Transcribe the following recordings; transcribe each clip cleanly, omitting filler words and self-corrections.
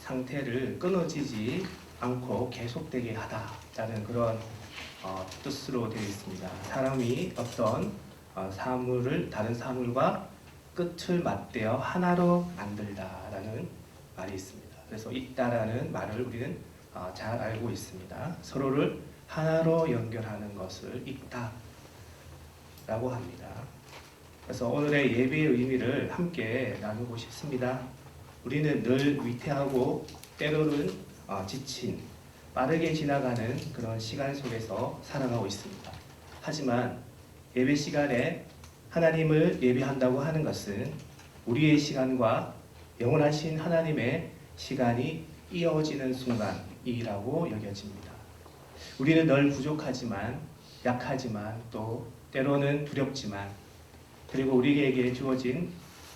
상태를 끊어지지 않고 계속되게 하다라는 그런 뜻으로 되어 있습니다. 사람이 어떤 사물을 다른 사물과 끝을 맞대어 하나로 만들다라는 말이 있습니다. 그래서 있다라는 말을 우리는 잘 알고 있습니다. 서로를 하나로 연결하는 것을 있다라고 합니다. 그래서 오늘의 예배의 의미를 함께 나누고 싶습니다. 우리는 늘 위태하고 때로는 지친, 빠르게 지나가는 그런 시간 속에서 살아가고 있습니다. 하지만 예배 시간에 하나님을 예배한다고 하는 것은 우리의 시간과 영원하신 하나님의 시간이 이어지는 순간이라고 여겨집니다. 우리는 늘 부족하지만, 약하지만, 또 때로는 두렵지만, 그리고 우리에게 주어진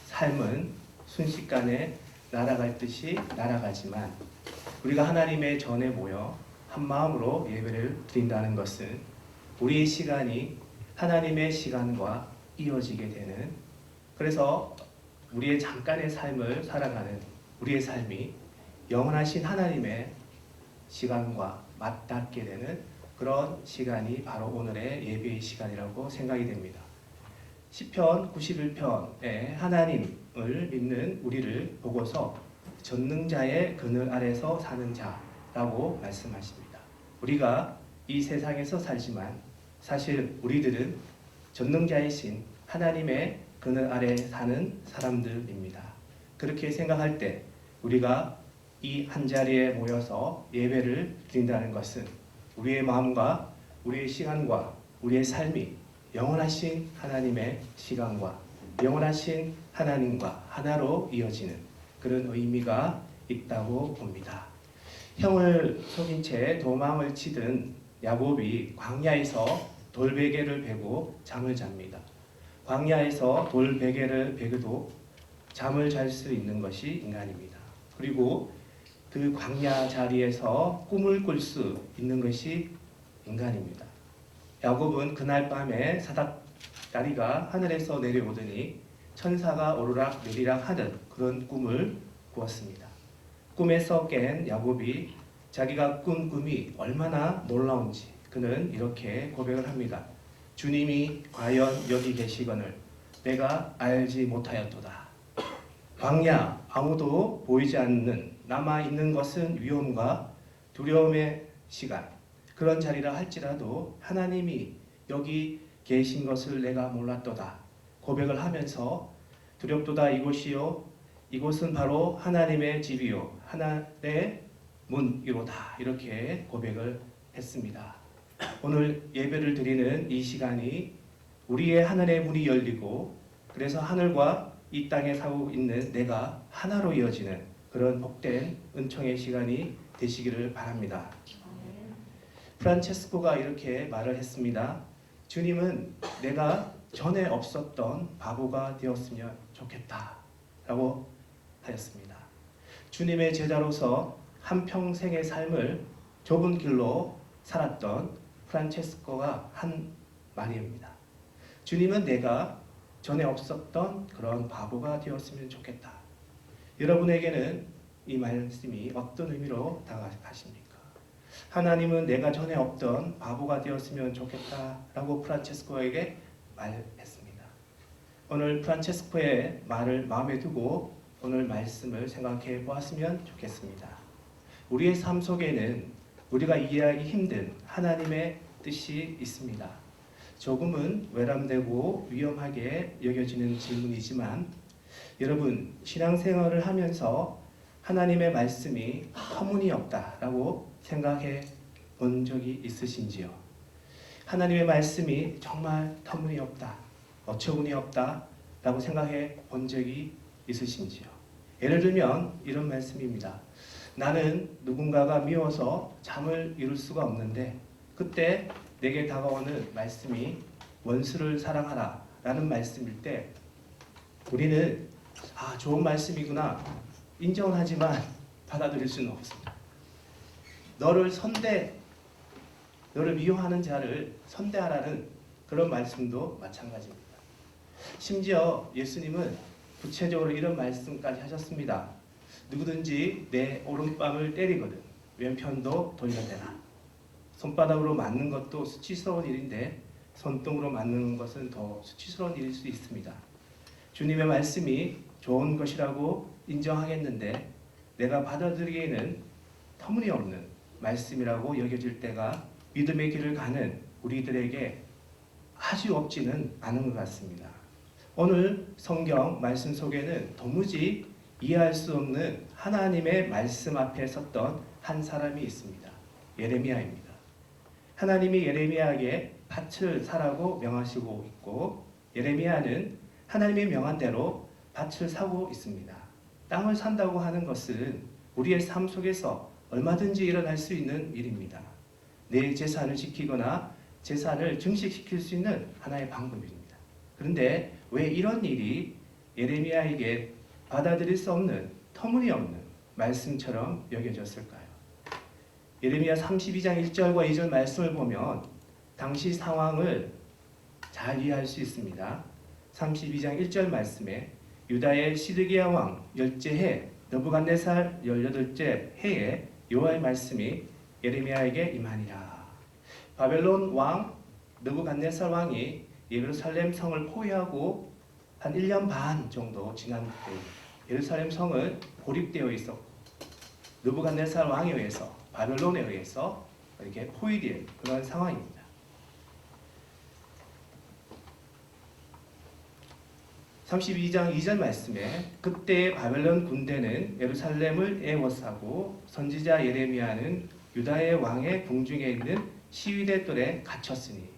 삶은 순식간에 날아갈 듯이 날아가지만, 우리가 하나님의 전에 모여 한 마음으로 예배를 드린다는 것은 우리의 시간이 하나님의 시간과 이어지게 되는, 그래서 우리의 잠깐의 삶을 살아가는 우리의 삶이 영원하신 하나님의 시간과 맞닿게 되는 그런 시간이 바로 오늘의 예배의 시간이라고 생각이 됩니다. 시편 91편에 하나님을 믿는 우리를 보고서 전능자의 그늘 아래서 사는 자라고 말씀하십니다. 우리가 이 세상에서 살지만 사실 우리들은 전능자이신 하나님의 그늘 아래 사는 사람들입니다. 그렇게 생각할 때 우리가 이 한자리에 모여서 예배를 드린다는 것은 우리의 마음과 우리의 시간과 우리의 삶이 영원하신 하나님의 시간과 영원하신 하나님과 하나로 이어지는 그런 의미가 있다고 봅니다. 형을 속인 채 도망을 치던 야곱이 광야에서 돌베개를 베고 잠을 잡니다. 광야에서 돌베개를 베고도 잠을 잘 수 있는 것이 인간입니다. 그리고 그 광야 자리에서 꿈을 꿀 수 있는 것이 인간입니다. 야곱은 그날 밤에 사닥다리가 하늘에서 내려오더니 천사가 오르락 내리락 하는 그런 꿈을 꾸었습니다. 꿈에서 깬 야곱이 자기가 꾼 꿈이 얼마나 놀라운지 그는 이렇게 고백을 합니다. 주님이 과연 여기 계시거늘 내가 알지 못하였도다. 광야 아무도 보이지 않는 남아있는 것은 위험과 두려움의 시간, 그런 자리라 할지라도 하나님이 여기 계신 것을 내가 몰랐도다 고백을 하면서 두렵도다 이곳이요 이곳은 바로 하나님의 집이요 하나님의 문이로다 이렇게 고백을 했습니다. 오늘 예배를 드리는 이 시간이 우리의 하늘의 문이 열리고 그래서 하늘과 이 땅에 살고 있는 내가 하나로 이어지는 그런 복된 은총의 시간이 되시기를 바랍니다. 프란체스코가 이렇게 말을 했습니다. 주님은 내가 전에 없었던 바보가 되었으면 좋겠다 라고 하였습니다. 주님의 제자로서 한평생의 삶을 좁은 길로 살았던 프란체스코가 한 말입니다. 주님은 내가 전에 없었던 그런 바보가 되었으면 좋겠다. 여러분에게는 이 말씀이 어떤 의미로 다가가십니까? 하나님은 내가 전에 없던 바보가 되었으면 좋겠다라고 프란체스코에게 말했습니다. 오늘 프란체스코의 말을 마음에 두고 오늘 말씀을 생각해 보았으면 좋겠습니다. 우리의 삶 속에는 우리가 이해하기 힘든 하나님의 뜻이 있습니다. 조금은 외람되고 위험하게 여겨지는 질문이지만 여러분 신앙생활을 하면서 하나님의 말씀이 터무니없다라고 생각해 본 적이 있으신지요? 하나님의 말씀이 정말 터무니없다, 어처구니 없다라고 생각해 본 적이 있으신지요? 예를 들면 이런 말씀입니다. 나는 누군가가 미워서 잠을 이룰 수가 없는데 그때 내게 다가오는 말씀이 원수를 사랑하라 라는 말씀일 때 우리는 좋은 말씀이구나 인정은 하지만 받아들일 수는 없습니다. 너를 미워하는 자를 선대하라는 그런 말씀도 마찬가지입니다. 심지어 예수님은 구체적으로 이런 말씀까지 하셨습니다. 누구든지 내 오른뺨을 때리거든 왼편도 돌려대라. 손바닥으로 맞는 것도 수치스러운 일인데 손등으로 맞는 것은 더 수치스러운 일일 수 있습니다. 주님의 말씀이 좋은 것이라고 인정하겠는데 내가 받아들이기에는 터무니없는 말씀이라고 여겨질 때가 믿음의 길을 가는 우리들에게 아주 없지는 않은 것 같습니다. 오늘 성경 말씀 속에는 도무지 이해할 수 없는 하나님의 말씀 앞에 섰던 한 사람이 있습니다. 예레미야입니다. 하나님이 예레미야에게 밭을 사라고 명하시고 있고 예레미야는 하나님의 명한 대로 밭을 사고 있습니다. 땅을 산다고 하는 것은 우리의 삶 속에서 얼마든지 일어날 수 있는 일입니다. 내 재산을 지키거나 재산을 증식시킬 수 있는 하나의 방법입니다. 그런데 왜 이런 일이 예레미야에게 받아들일 수 없는 터무니없는 말씀처럼 여겨졌을까요? 예레미야 32장 1절과 2절 말씀을 보면 당시 상황을 잘 이해할 수 있습니다. 32장 1절 말씀에 유다의 시드기야 왕 열째 해 느부갓네살 18째 해에 여호와의 말씀이 예레미야에게 임하니라. 바벨론 왕 느부갓네살 왕이 예루살렘 성을 포위하고 한 1년 반 정도 지난 때 예루살렘 성은 고립되어 있었고 느부갓네살 왕에 의해서 바벨론에 의해서 이렇게 포위된 그런 상황입니다. 32장 2절 말씀에 그때 바벨론 군대는 예루살렘을 에워싸고 선지자 예레미야는 유다의 왕의 궁중에 있는 시위대 뜰에 갇혔으니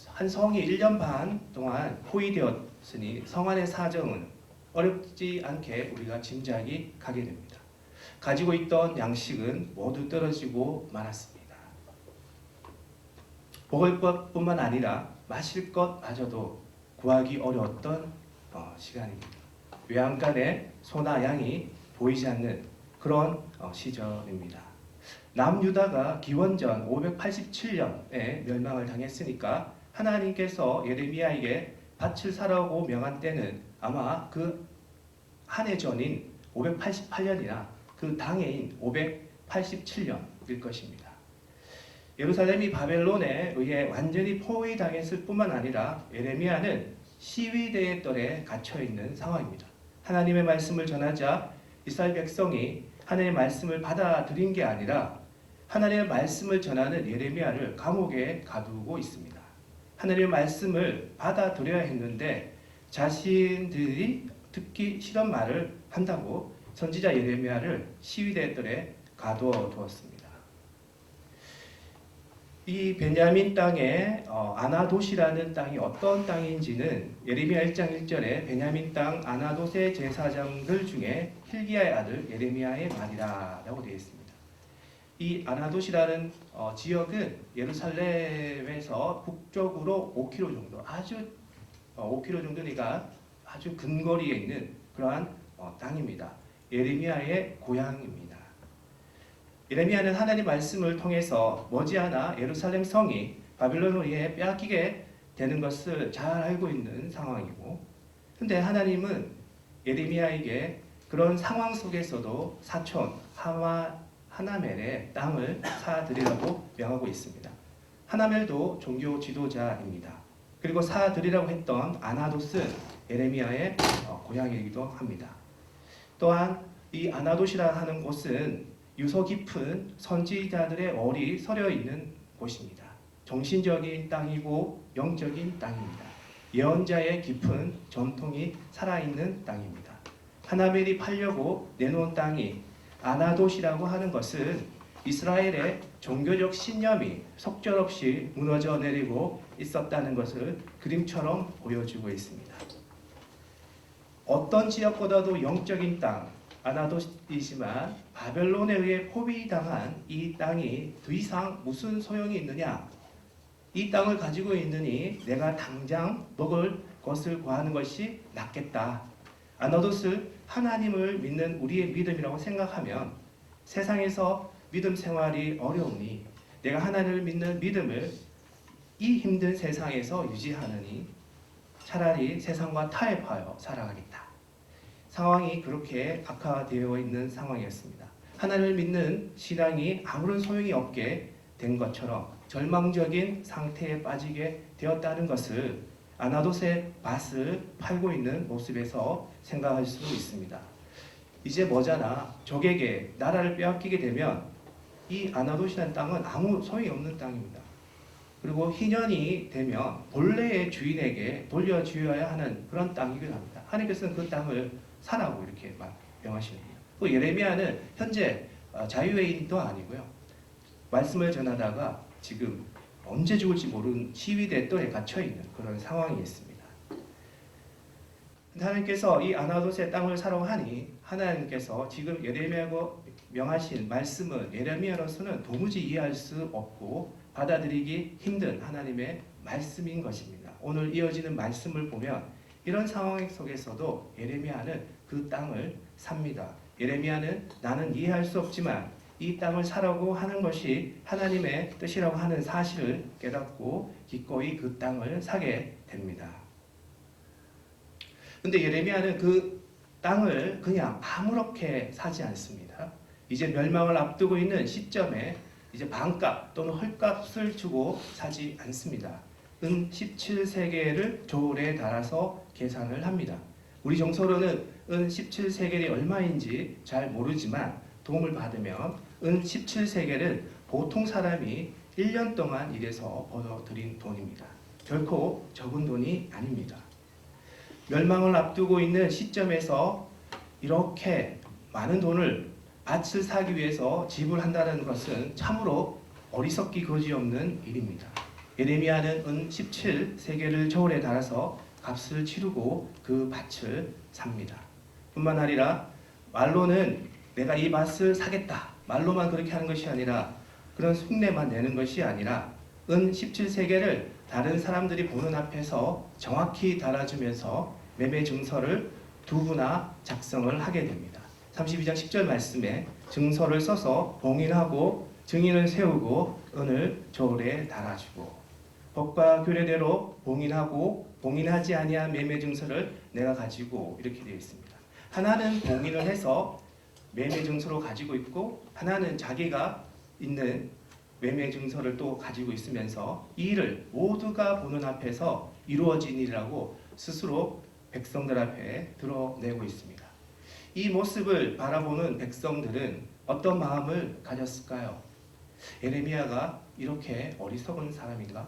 한 성이 1년 반 동안 포위되었으니 성 안의 사정은 어렵지 않게 우리가 짐작이 가게 됩니다. 가지고 있던 양식은 모두 떨어지고 말았습니다. 먹을 것뿐만 아니라 마실 것마저도 구하기 어려웠던 시간입니다. 외양간에 소나 양이 보이지 않는 그런 시절입니다. 남유다가 기원전 587년에 멸망을 당했으니까 하나님께서 예레미야에게 밭을 사라고 명한 때는 아마 그 한 해 전인 588년이나 그 당해인 587년일 것입니다. 예루살렘이 바벨론에 의해 완전히 포위당했을 뿐만 아니라 예레미야는 시위대의 뜰에 갇혀있는 상황입니다. 하나님의 말씀을 전하자 이스라엘 백성이 하나님의 말씀을 받아들인 게 아니라 하나님의 말씀을 전하는 예레미야를 감옥에 가두고 있습니다. 하나님의 말씀을 받아들여야 했는데 자신들이 듣기 싫은 말을 한다고 선지자 예레미야를 시위대 뜰에 가두어 두었습니다. 이 베냐민 땅에 아나돗이라는 땅이 어떤 땅인지는 예레미야 1장 1절에 베냐민 땅 아나돗의 제사장들 중에 힐기야의 아들 예레미야의 말이라 라고 되어 있습니다. 이 아나돗이라는 지역은 예루살렘에서 북쪽으로 5km 정도, 아주 5km 정도니까 아주 근거리에 있는 그러한 땅입니다. 예레미야의 고향입니다. 예레미야는 하나님 말씀을 통해서 머지않아 예루살렘 성이 바벨론에 의해 빼앗기게 되는 것을 잘 알고 있는 상황이고, 그런데 하나님은 예레미야에게 그런 상황 속에서도 사촌 하나멜의 땅을 사드리라고 명하고 있습니다. 하나멜도 종교 지도자입니다. 그리고 사드리라고 했던 아나돗은 예레미야의 고향이기도 합니다. 또한 이 아나돗이라 하는 곳은 유서 깊은 선지자들의 얼이 서려 있는 곳입니다. 정신적인 땅이고 영적인 땅입니다. 예언자의 깊은 전통이 살아있는 땅입니다. 하나멜이 팔려고 내놓은 땅이 아나돗이라고 하는 것은 이스라엘의 종교적 신념이 속절없이 무너져 내리고 있었다는 것을 그림처럼 보여주고 있습니다. 어떤 지역보다도 영적인 땅, 아나돗이지만 바벨론에 의해 포위당한 이 땅이 더 이상 무슨 소용이 있느냐? 이 땅을 가지고 있느니 내가 당장 먹을 것을 구하는 것이 낫겠다. 아나돗을 하나님을 믿는 우리의 믿음이라고 생각하면 세상에서 믿음 생활이 어려우니 내가 하나님을 믿는 믿음을 이 힘든 세상에서 유지하느니 차라리 세상과 타협하여 살아가겠다. 상황이 그렇게 악화되어 있는 상황이었습니다. 하나님을 믿는 신앙이 아무런 소용이 없게 된 것처럼 절망적인 상태에 빠지게 되었다는 것을 아나돗의 밭을 팔고 있는 모습에서 생각할 수 있습니다. 이제 머자나 적에게 나라를 빼앗기게 되면 이 아나돗이라는 땅은 아무 소용이 없는 땅입니다. 그리고 희년이 되면 본래의 주인에게 돌려주어야 하는 그런 땅이기도 합니다. 하나님께서는 그 땅을 사라고 이렇게 명하십니다. 또 예레미야는 현재 자유의인도 아니고요. 말씀을 전하다가 지금 언제 죽을지 모르는 시위대 뜰에 갇혀있는 그런 상황이 있습니다. 하나님께서 이 아나돗의 땅을 사라고 하니 하나님께서 지금 예레미야가 명하신 말씀은 예레미야로서는 도무지 이해할 수 없고 받아들이기 힘든 하나님의 말씀인 것입니다. 오늘 이어지는 말씀을 보면 이런 상황 속에서도 예레미야는 그 땅을 삽니다. 예레미야는 나는 이해할 수 없지만 이 땅을 사라고 하는 것이 하나님의 뜻이라고 하는 사실을 깨닫고 기꺼이 그 땅을 사게 됩니다. 근데 예레미야는 그 땅을 그냥 아무렇게 사지 않습니다. 이제 멸망을 앞두고 있는 시점에 이제 반값 또는 헐값을 주고 사지 않습니다. 은 17세겔을 조울에 달아서 계산을 합니다. 우리 정서로는 은 17세겔이 얼마인지 잘 모르지만 도움을 받으면 은 17세겔은 보통 사람이 1년 동안 일해서 벌어들인 돈입니다. 결코 적은 돈이 아닙니다. 멸망을 앞두고 있는 시점에서 이렇게 많은 돈을 밭을 사기 위해서 지불한다는 것은 참으로 어리석기 거지없는 일입니다. 예레미야는 은 17세겔을 저울에 달아서 값을 치르고 그 밭을 삽니다. 뿐만 아니라 말로는 내가 이 밭을 사겠다. 말로만 그렇게 하는 것이 아니라 그런 흉내만 내는 것이 아니라 은 17세겔을 다른 사람들이 보는 앞에서 정확히 달아주면서 매매 증서를 두부나 작성을 하게 됩니다. 32장 10절 말씀에 증서를 써서 봉인하고 증인을 세우고 은을 저울에 달아주고 법과 규례대로 봉인하고 봉인하지 아니한 매매 증서를 내가 가지고 이렇게 되어 있습니다. 하나는 봉인을 해서 매매 증서로 가지고 있고 하나는 자기가 있는 매매 증서를 또 가지고 있으면서 이 일을 모두가 보는 앞에서 이루어진 일이라고 스스로 백성들 앞에 드러내고 있습니다. 이 모습을 바라보는 백성들은 어떤 마음을 가졌을까요? 예레미야가 이렇게 어리석은 사람인가?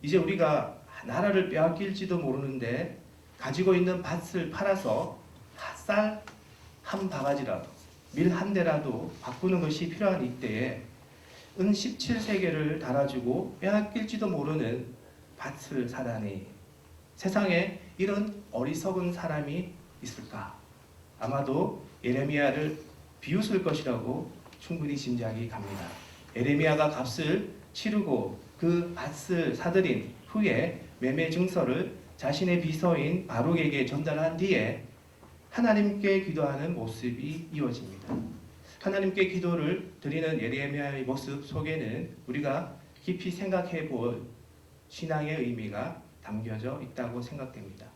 이제 우리가 나라를 빼앗길지도 모르는데 가지고 있는 밭을 팔아서 쌀 한 바가지라도 밀 한 대라도 바꾸는 것이 필요한 이때에 은 17세겔을 달아주고 빼앗길지도 모르는 밭을 사다니 세상에 이런 어리석은 사람이 있을까? 아마도 예레미야를 비웃을 것이라고 충분히 짐작이 갑니다. 예레미야가 값을 치르고 그 밭을 사들인 후에 매매 증서를 자신의 비서인 바룩에게 전달한 뒤에 하나님께 기도하는 모습이 이어집니다. 하나님께 기도를 드리는 예레미야의 모습 속에는 우리가 깊이 생각해 볼 신앙의 의미가 담겨져 있다고 생각됩니다.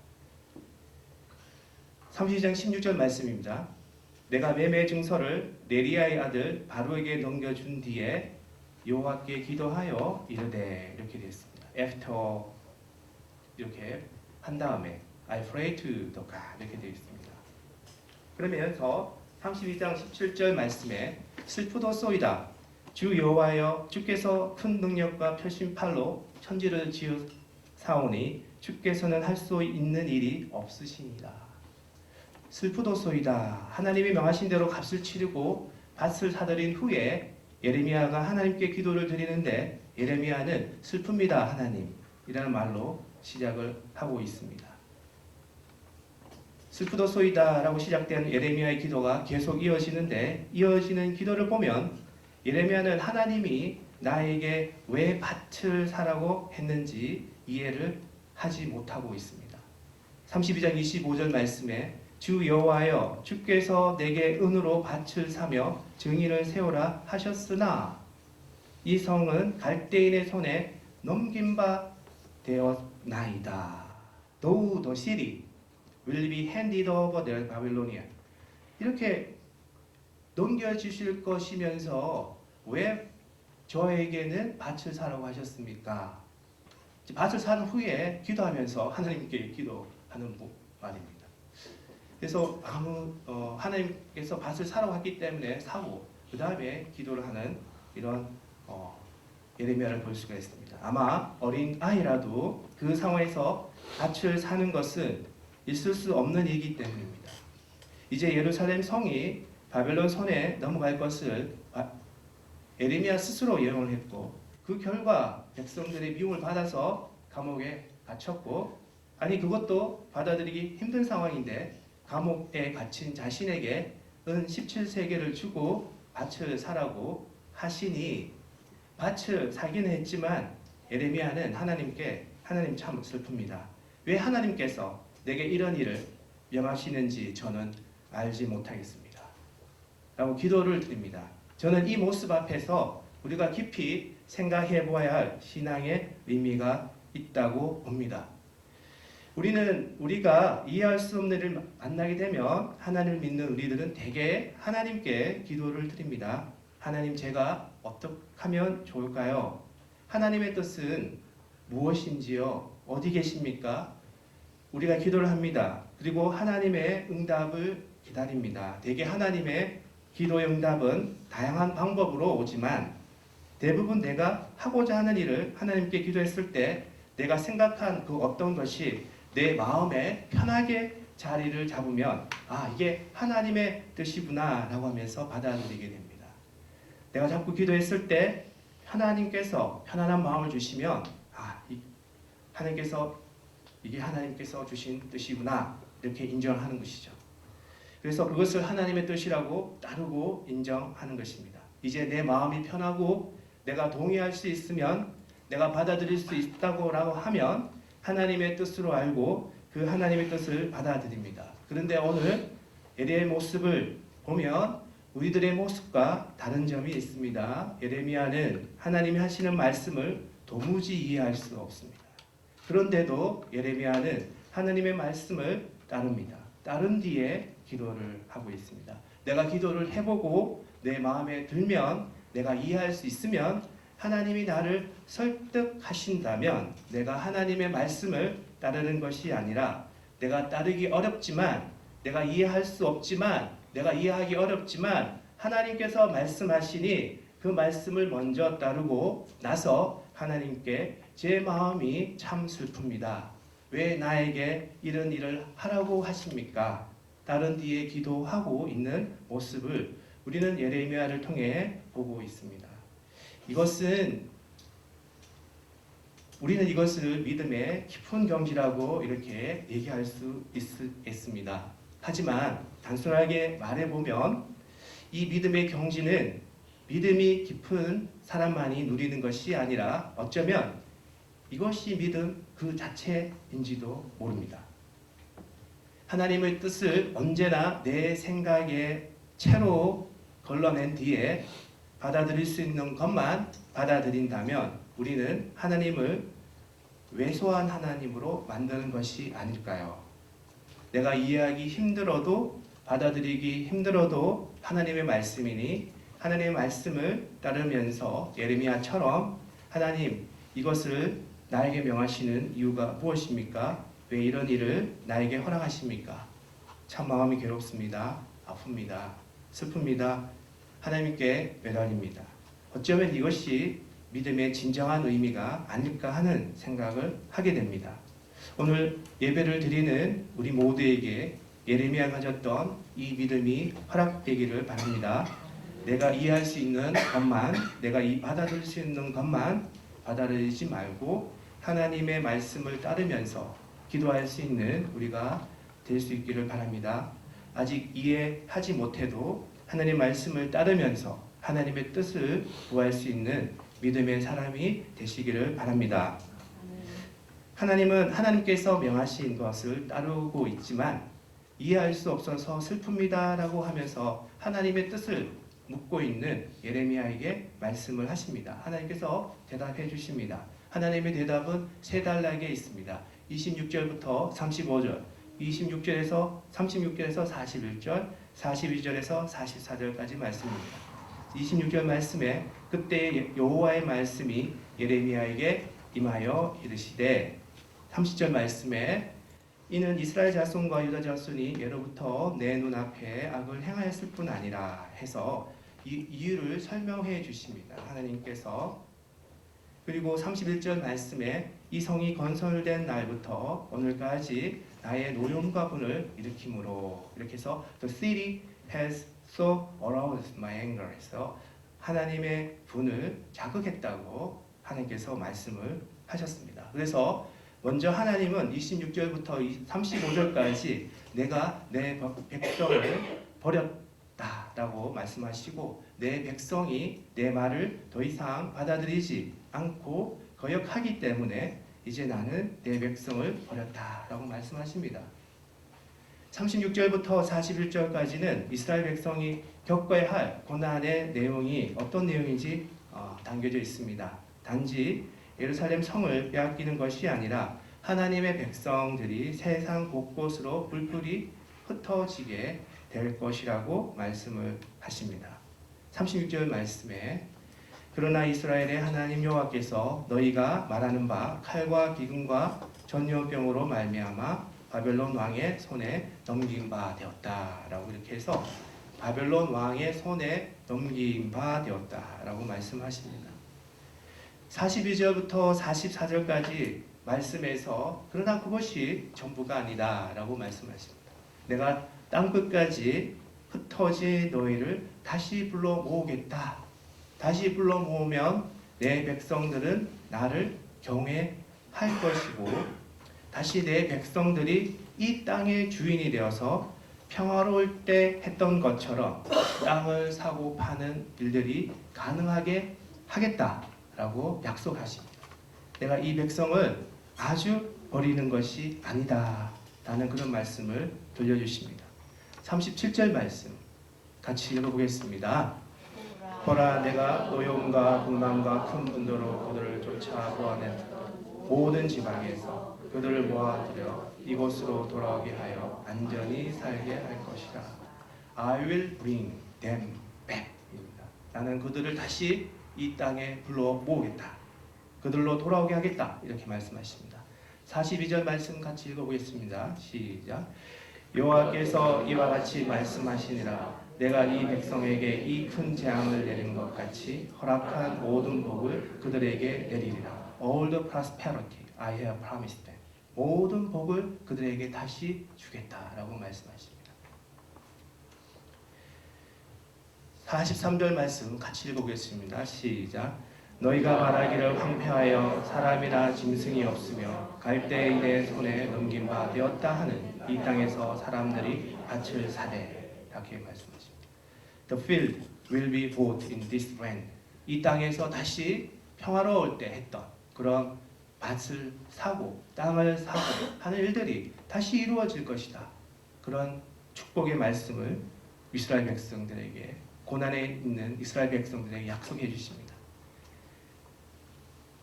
32장 16절 말씀입니다. 내가 매매 증서를 네리야의 아들 바룩에게 넘겨준 뒤에 여호와께 기도하여 이르되 이렇게 되어 있습니다. After 이렇게 한 다음에 I pray to the God 이렇게 되어 있습니다. 그러면서 32장 17절 말씀에 슬프도소이다. 주 여호와여 주께서 큰 능력과 표심팔로 천지를 지으사오니 주께서는 할 수 있는 일이 없으시니라. 슬프도소이다. 하나님이 명하신 대로 값을 치르고 밭을 사들인 후에 예레미야가 하나님께 기도를 드리는데 예레미야는 슬픕니다 하나님이라는 말로 시작을 하고 있습니다. 슬프도소이다 라고 시작된 예레미야의 기도가 계속 이어지는데 이어지는 기도를 보면 예레미야는 하나님이 나에게 왜 밭을 사라고 했는지 이해를 하지 못하고 있습니다. 32장 25절 말씀에 주 여호와여 주께서 내게 은으로 밭을 사며 증인을 세우라 하셨으나 이 성은 갈대인의 손에 넘긴 바 되었나이다. Though the city will be handed over their Babylonian. 이렇게 넘겨주실 것이면서 왜 저에게는 밭을 사라고 하셨습니까? 밭을 산 후에 기도하면서 하나님께 기도하는 말입니다. 그래서 하나님께서 밭을 사라고 했기 때문에 사고 그 다음에 기도를 하는 이런 예레미야를 볼 수가 있습니다. 아마 어린 아이라도 그 상황에서 밭을 사는 것은 있을 수 없는 일이기 때문입니다. 이제 예루살렘 성이 바벨론 손에 넘어갈 것을 예레미야 스스로 예언을 했고 그 결과 백성들의 미움을 받아서 감옥에 갇혔고 그것도 받아들이기 힘든 상황인데 감옥에 갇힌 자신에게 은 17세계를 주고 밭을 사라고 하시니 밭을 사기는 했지만 예레미야는 하나님 참 슬픕니다. 왜 하나님께서 내게 이런 일을 명하시는지 저는 알지 못하겠습니다. 라고 기도를 드립니다. 저는 이 모습 앞에서 우리가 깊이 생각해 보아야 할 신앙의 의미가 있다고 봅니다. 우리가 이해할 수 없는 일을 만나게 되면 하나님을 믿는 우리들은 대개 하나님께 기도를 드립니다. 하나님, 제가 어떻게 하면 좋을까요? 하나님의 뜻은 무엇인지요? 어디 계십니까? 우리가 기도를 합니다. 그리고 하나님의 응답을 기다립니다. 대개 하나님의 기도의 응답은 다양한 방법으로 오지만 대부분 내가 하고자 하는 일을 하나님께 기도했을 때 내가 생각한 그 어떤 것이 내 마음에 편하게 자리를 잡으면 이게 하나님의 뜻이구나 라고 하면서 받아들이게 됩니다. 내가 자꾸 기도했을 때 하나님께서 편안한 마음을 주시면 이게 하나님께서 주신 뜻이구나 이렇게 인정하는 것이죠. 그래서 그것을 하나님의 뜻이라고 따르고 인정하는 것입니다. 이제 내 마음이 편하고 내가 동의할 수 있으면 내가 받아들일 수 있다고 하면 하나님의 뜻으로 알고 그 하나님의 뜻을 받아들입니다. 그런데 오늘 예레미야의 모습을 보면 우리들의 모습과 다른 점이 있습니다. 예레미야는 하나님이 하시는 말씀을 도무지 이해할 수 없습니다. 그런데도 예레미야는 하나님의 말씀을 따릅니다. 따른 뒤에 기도를 하고 있습니다. 내가 기도를 해보고 내 마음에 들면 내가 이해할 수 있으면 하나님이 나를 설득하신다면 내가 하나님의 말씀을 따르는 것이 아니라 내가 따르기 어렵지만 내가 이해할 수 없지만 내가 이해하기 어렵지만 하나님께서 말씀하시니 그 말씀을 먼저 따르고 나서 하나님께 제 마음이 참 슬픕니다. 왜 나에게 이런 일을 하라고 하십니까? 따른 뒤에 기도하고 있는 모습을 우리는 예레미야를 통해 보고 있습니다. 우리는 이것을 믿음의 깊은 경지라고 이렇게 얘기할 수 있겠습니다. 하지만 단순하게 말해보면 이 믿음의 경지는 믿음이 깊은 사람만이 누리는 것이 아니라 어쩌면 이것이 믿음 그 자체인지도 모릅니다. 하나님의 뜻을 언제나 내 생각의 채로 걸러낸 뒤에 받아들일 수 있는 것만 받아들인다면 우리는 하나님을 왜소한 하나님으로 만드는 것이 아닐까요? 내가 이해하기 힘들어도 받아들이기 힘들어도 하나님의 말씀이니 하나님의 말씀을 따르면서 예레미야처럼 하나님 이것을 나에게 명하시는 이유가 무엇입니까? 왜 이런 일을 나에게 허락하십니까? 참 마음이 괴롭습니다. 아픕니다. 슬픕니다. 하나님께 매달립니다. 어쩌면 이것이 믿음의 진정한 의미가 아닐까 하는 생각을 하게 됩니다. 오늘 예배를 드리는 우리 모두에게 예레미야가 가졌던 이 믿음이 허락되기를 바랍니다. 내가 이해할 수 있는 것만, 내가 받아들일 수 있는 것만 받아들이지 말고 하나님의 말씀을 따르면서 기도할 수 있는 우리가 될 수 있기를 바랍니다. 아직 이해하지 못해도 하나님의 말씀을 따르면서 하나님의 뜻을 구할 수 있는 믿음의 사람이 되시기를 바랍니다. 하나님은 하나님께서 명하신 것을 따르고 있지만 이해할 수 없어서 슬픕니다 라고 하면서 하나님의 뜻을 묻고 있는 예레미야에게 말씀을 하십니다. 하나님께서 대답해 주십니다. 하나님의 대답은 세 단락에 있습니다. 26절부터 35절 26절에서 36절에서 41절, 42절에서 44절까지 말씀입니다. 26절 말씀에 그때 여호와의 말씀이 예레미야에게 임하여 이르시되, 30절 말씀에 이는 이스라엘 자손과 유다 자손이 예로부터 내 눈앞에 악을 행하였을 뿐 아니라 해서 이유를 설명해 주십니다. 하나님께서. 그리고 31절 말씀에 이 성이 건설된 날부터 오늘까지 나의 노염과 분을 일으킴으로, 이렇게 해서 The city has so aroused my anger 해서 하나님의 분을 자극했다고 하나님께서 말씀을 하셨습니다. 그래서 먼저 하나님은 26절부터 35절까지 내가 내 백성을 버렸다라고 말씀하시고, 내 백성이 내 말을 더 이상 받아들이지 않고 거역하기 때문에 이제 나는 내 백성을 버렸다라고 말씀하십니다. 36절부터 41절까지는 이스라엘 백성이 겪어야 할 고난의 내용이 어떤 내용인지 담겨져 있습니다. 단지 예루살렘 성을 빼앗기는 것이 아니라 하나님의 백성들이 세상 곳곳으로 뿔뿔이 흩어지게 될 것이라고 말씀을 하십니다. 36절 말씀에 그러나 이스라엘의 하나님 여호와께서 너희가 말하는 바 칼과 기근과 전염병으로 말미암아 바벨론 왕의 손에 넘긴 바 되었다라고 이렇게 해서 바벨론 왕의 손에 넘긴 바 되었다라고 말씀하십니다. 42절부터 44절까지 말씀에서 그러나 그것이 전부가 아니다라고 말씀하십니다. 내가 땅끝까지 흩어진 너희를 다시 불러 모으겠다. 다시 불러 모으면 내 백성들은 나를 경외할 것이고 다시 내 백성들이 이 땅의 주인이 되어서 평화로울 때 했던 것처럼 땅을 사고 파는 일들이 가능하게 하겠다라고 약속하십니다. 내가 이 백성을 아주 버리는 것이 아니다 라는 그런 말씀을 들려주십니다. 37절 말씀 같이 읽어보겠습니다. 보라, 내가 노여움과 불만과 큰 분노로 그들을 쫓아 보아냈던 모든 지방에서 그들을 모아들여 이곳으로 돌아오게 하여 안전히 살게 할 것이다. I will bring them back. 나는 그들을 다시 이 땅에 불러 모으겠다. 그들로 돌아오게 하겠다. 이렇게 말씀하십니다. 42절 말씀 같이 읽어보겠습니다. 시작. 여호와께서 이와 같이 말씀하시니라. 내가 이 백성에게 이 큰 재앙을 내린 것 같이 허락한 모든 복을 그들에게 내리리라. All the prosperity I have promised them. 모든 복을 그들에게 다시 주겠다라고 말씀하십니다. 43절 말씀 같이 읽어보겠습니다. 시작. 너희가 말하기를 황폐하여 사람이나 짐승이 없으며 갈대인의 손에 넘긴 바 되었다 하는 이 땅에서 사람들이 밭을 사되, 이렇게 말씀하십니다. The field will be bought in this land. 이 땅에서 다시 평화로울 때 했던 그런 밭을 사고 땅을 사고 하는 일들이 다시 이루어질 것이다. 그런 축복의 말씀을 이스라엘 백성들에게, 고난에 있는 이스라엘 백성들에게 약속해 주십니다.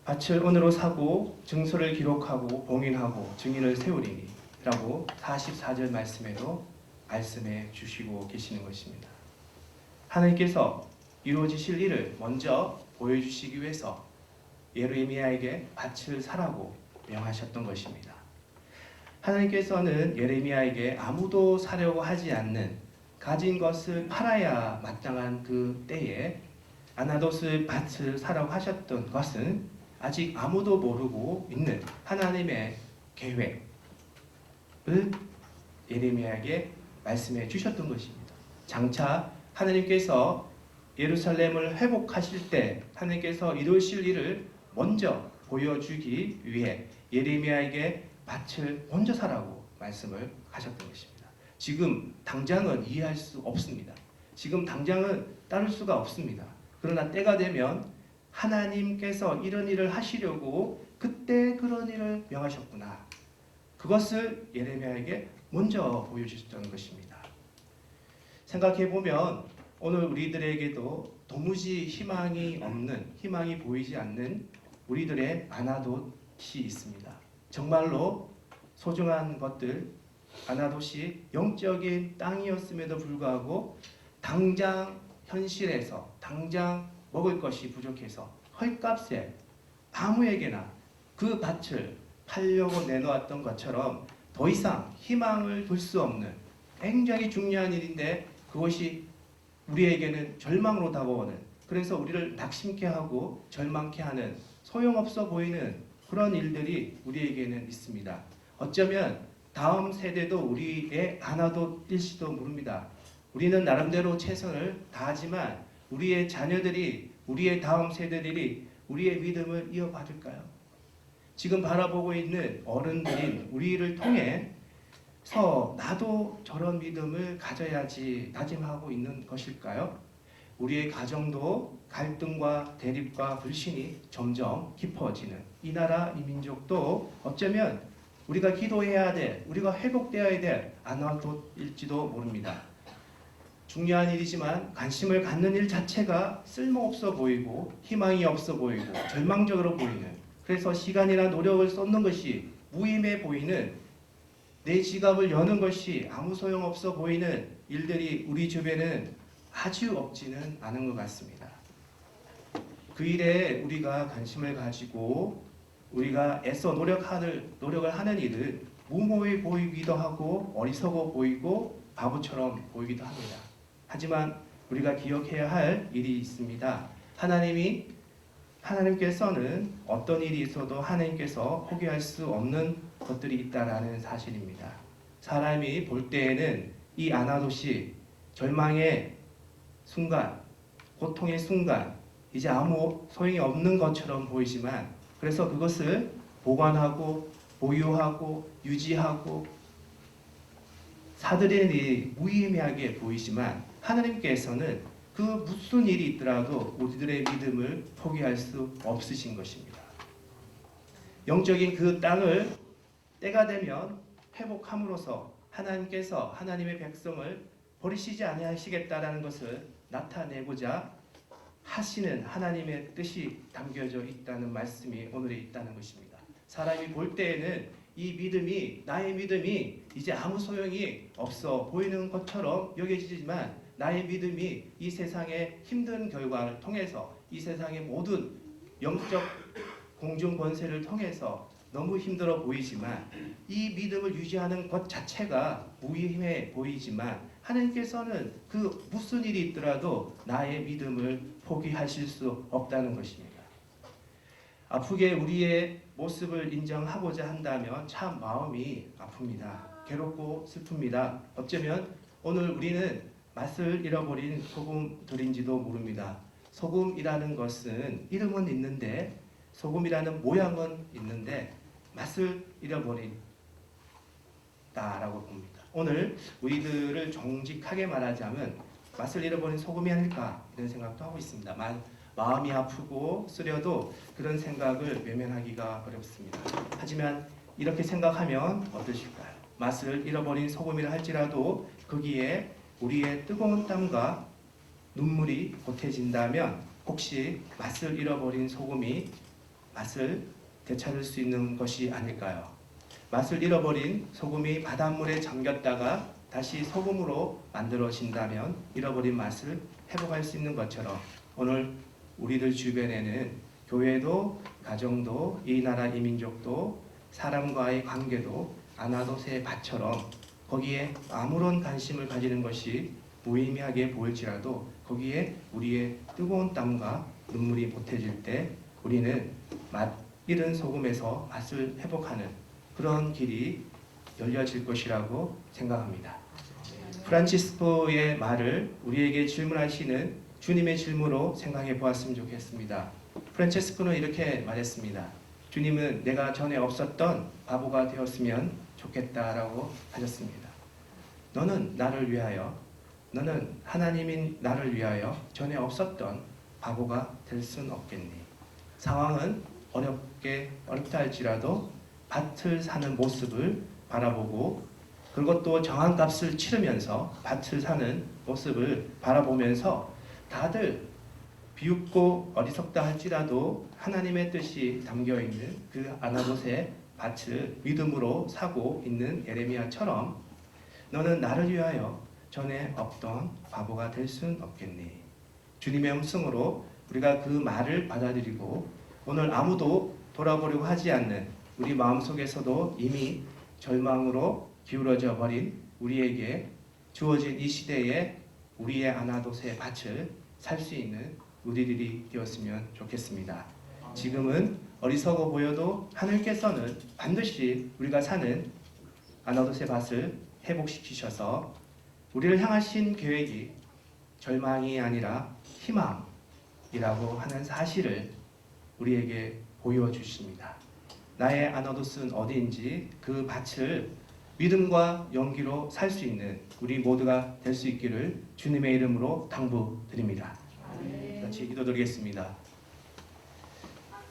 밭을 은으로 사고 증서를 기록하고 봉인하고 증인을 세우리니 라고 44절 말씀에도 말씀해 주시고 계시는 것입니다. 하나님께서 이루어지실 일을 먼저 보여주시기 위해서 예레미야에게 밭을 사라고 명하셨던 것입니다. 하나님께서는 예레미야에게 아무도 사려고 하지 않는 가진 것을 팔아야 마땅한 그 때에 아나돗을 밭을 사라고 하셨던 것은 아직 아무도 모르고 있는 하나님의 계획을 예레미야에게 말씀해 주셨던 것입니다. 장차 하나님께서 예루살렘을 회복하실 때 하나님께서 이루실 일을 먼저 보여주기 위해 예레미야에게 밭을 먼저 사라고 말씀을 하셨던 것입니다. 지금 당장은 이해할 수 없습니다. 지금 당장은 따를 수가 없습니다. 그러나 때가 되면 하나님께서 이런 일을 하시려고 그때 그런 일을 명하셨구나. 그것을 예레미야에게 먼저 보여주셨던 것입니다. 생각해보면 오늘 우리들에게도 도무지 희망이 없는, 희망이 보이지 않는 우리들의 아나돗이 있습니다. 정말로 소중한 것들, 아나돗이 영적인 땅이었음에도 불구하고 당장 현실에서 당장 먹을 것이 부족해서 헐값에 아무에게나 그 밭을 팔려고 내놓았던 것처럼 더 이상 희망을 둘 수 없는 굉장히 중요한 일인데 그것이 우리에게는 절망으로 다가오는, 그래서 우리를 낙심케 하고 절망케 하는 소용없어 보이는 그런 일들이 우리에게는 있습니다. 어쩌면 다음 세대도 우리의 아나돗일지도 모릅니다. 우리는 나름대로 최선을 다하지만 우리의 자녀들이, 우리의 다음 세대들이 우리의 믿음을 이어받을까요? 지금 바라보고 있는 어른들인 우리를 통해서 나도 저런 믿음을 가져야지 다짐하고 있는 것일까요? 우리의 가정도 갈등과 대립과 불신이 점점 깊어지는, 이 나라 이 민족도 어쩌면 우리가 기도해야 될, 우리가 회복되어야 될 아나돗일지도 모릅니다. 중요한 일이지만 관심을 갖는 일 자체가 쓸모없어 보이고 희망이 없어 보이고 절망적으로 보이는, 그래서 시간이나 노력을 쏟는 것이 무의미해 보이는, 내 지갑을 여는 것이 아무 소용없어 보이는 일들이 우리 주변에는 아주 없지는 않은 것 같습니다. 그 일에 우리가 관심을 가지고 우리가 애써 노력을 하는 일은 무모해 보이기도 하고 어리석어 보이고 바보처럼 보이기도 합니다. 하지만 우리가 기억해야 할 일이 있습니다. 하나님께서는 어떤 일이 있어도 하나님께서 포기할 수 없는 것들이 있다라는 사실입니다. 사람이 볼 때에는 이 아나돗이 절망의 순간, 고통의 순간, 이제 아무 소용이 없는 것처럼 보이지만, 그래서 그것을 보관하고 보유하고 유지하고 사들이는 일이 무의미하게 보이지만 하나님께서는 그 무슨 일이 있더라도 우리들의 믿음을 포기할 수 없으신 것입니다. 영적인 그 땅을 때가 되면 회복함으로써 하나님께서 하나님의 백성을 버리시지 아니하시겠다라는 것을 나타내고자 하시는 하나님의 뜻이 담겨져 있다는 말씀이 오늘에 있다는 것입니다. 사람이 볼 때에는 이 믿음이, 나의 믿음이 이제 아무 소용이 없어 보이는 것처럼 여겨지지만 나의 믿음이 이 세상의 힘든 결과를 통해서, 이 세상의 모든 영적 공중 권세를 통해서 너무 힘들어 보이지만, 이 믿음을 유지하는 것 자체가 무의미해 보이지만 하나님께서는 그 무슨 일이 있더라도 나의 믿음을 포기하실 수 없다는 것입니다. 아프게 우리의 모습을 인정하고자 한다면 참 마음이 아픕니다. 괴롭고 슬픕니다. 어쩌면 오늘 우리는 맛을 잃어버린 소금들인지도 모릅니다. 소금이라는 것은 이름은 있는데, 소금이라는 모양은 있는데 맛을 잃어버린다라고 봅니다. 오늘 우리들을 정직하게 말하자면 맛을 잃어버린 소금이 아닐까 이런 생각도 하고 있습니다. 마음이 아프고 쓰려도 그런 생각을 외면하기가 어렵습니다. 하지만 이렇게 생각하면 어떠실까요? 맛을 잃어버린 소금이라 할지라도 거기에 우리의 뜨거운 땀과 눈물이 보태진다면 혹시 맛을 잃어버린 소금이 맛을 되찾을 수 있는 것이 아닐까요? 맛을 잃어버린 소금이 바닷물에 잠겼다가 다시 소금으로 만들어진다면 잃어버린 맛을 회복할 수 있는 것처럼 오늘 우리들 주변에는 교회도 가정도 이 나라 이 민족도 사람과의 관계도 아나돗의 밭처럼 거기에 아무런 관심을 가지는 것이 무의미하게 보일지라도 거기에 우리의 뜨거운 땀과 눈물이 보태질 때 우리는 맛 잃은 소금에서 맛을 회복하는 그런 길이 열려질 것이라고 생각합니다. 프란치스코의 말을 우리에게 질문하시는 주님의 질문으로 생각해 보았으면 좋겠습니다. 프란치스코는 이렇게 말했습니다. 주님은 내가 전에 없었던 바보가 되었으면 좋겠다라고 하셨습니다. 너는 나를 위하여, 너는 하나님인 나를 위하여 전에 없었던 바보가 될 순 없겠니? 상황은 어렵다 할지라도 밭을 사는 모습을 바라보고 그것도 정한 값을 치르면서 밭을 사는 모습을 바라보면서 다들 비웃고 어리석다 할지라도 하나님의 뜻이 담겨있는 그 아나돗의 밭을 믿음으로 사고 있는 예레미야처럼 너는 나를 위하여 전에 없던 바보가 될 순 없겠니. 주님의 음성으로 우리가 그 말을 받아들이고 오늘 아무도 돌아보려고 하지 않는 우리 마음속에서도 이미 절망으로 기울어져 버린 우리에게 주어진 이 시대에 우리의 아나돗의 밭을 살 수 있는 우리들이 되었으면 좋겠습니다. 지금은 어리석어 보여도 하늘께서는 반드시 우리가 사는 아나돗의 밭을 회복시키셔서 우리를 향하신 계획이 절망이 아니라 희망이라고 하는 사실을 우리에게 보여주십니다. 나의 아나돗은 어디인지 그 밭을 믿음과 용기로 살 수 있는 우리 모두가 될 수 있기를 주님의 이름으로 당부드립니다. 같이 기도드리겠습니다.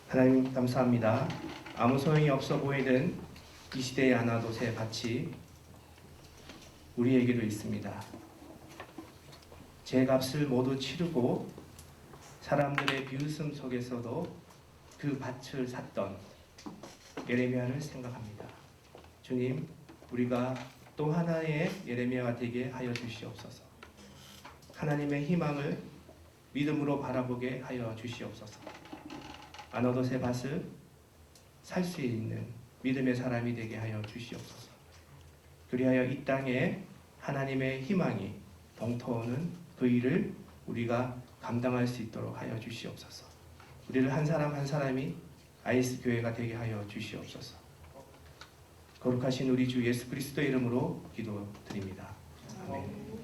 하나님 감사합니다. 아무 소용이 없어 보이는 이 시대의 아나돗의 밭이 우리에게도 있습니다. 제 값을 모두 치르고 사람들의 비웃음 속에서도 그 밭을 샀던 예레미야를 생각합니다. 주님, 우리가 또 하나의 예레미야가 되게 하여 주시옵소서. 하나님의 희망을 믿음으로 바라보게 하여 주시옵소서. 아나돗의 밭을 살 수 있는 믿음의 사람이 되게 하여 주시옵소서. 그리하여 이 땅에 하나님의 희망이 동토하는 그 일을 우리가 감당할 수 있도록 하여 주시옵소서. 우리를 한 사람 한 사람이 아이스 교회가 되게 하여 주시옵소서. 거룩하신 우리 주 예수 그리스도의 이름으로 기도드립니다. 아멘.